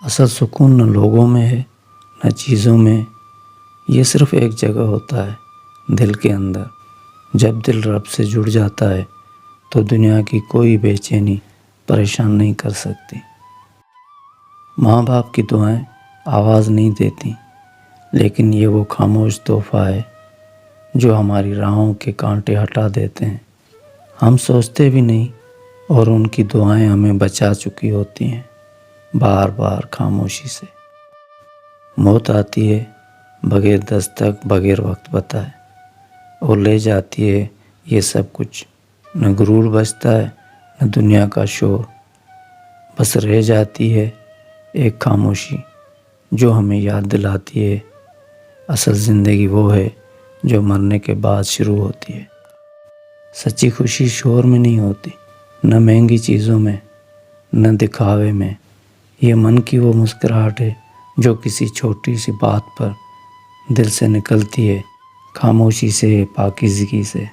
اصل سکون نہ لوگوں میں ہے نہ چیزوں میں، یہ صرف ایک جگہ ہوتا ہے، دل کے اندر۔ جب دل رب سے جڑ جاتا ہے تو دنیا کی کوئی بے چینی پریشان نہیں کر سکتی۔ ماں باپ کی دعائیں آواز نہیں دیتی، لیکن یہ وہ خاموش تحفہ ہے جو ہماری راہوں کے کانٹے ہٹا دیتے ہیں۔ ہم سوچتے بھی نہیں اور ان کی دعائیں ہمیں بچا چکی ہوتی ہیں، بار بار خاموشی سے۔ موت آتی ہے بغیر دستک، بغیر وقت بتائے، اور لے جاتی ہے یہ سب کچھ۔ نہ غرور بچتا ہے نہ دنیا کا شور، بس رہ جاتی ہے ایک خاموشی جو ہمیں یاد دلاتی ہے اصل زندگی وہ ہے جو مرنے کے بعد شروع ہوتی ہے۔ سچی خوشی شور میں نہیں ہوتی، نہ مہنگی چیزوں میں، نہ دکھاوے میں۔ یہ من کی وہ مسکراہٹ ہے جو کسی چھوٹی سی بات پر دل سے نکلتی ہے، خاموشی سے، پاکیزگی سے۔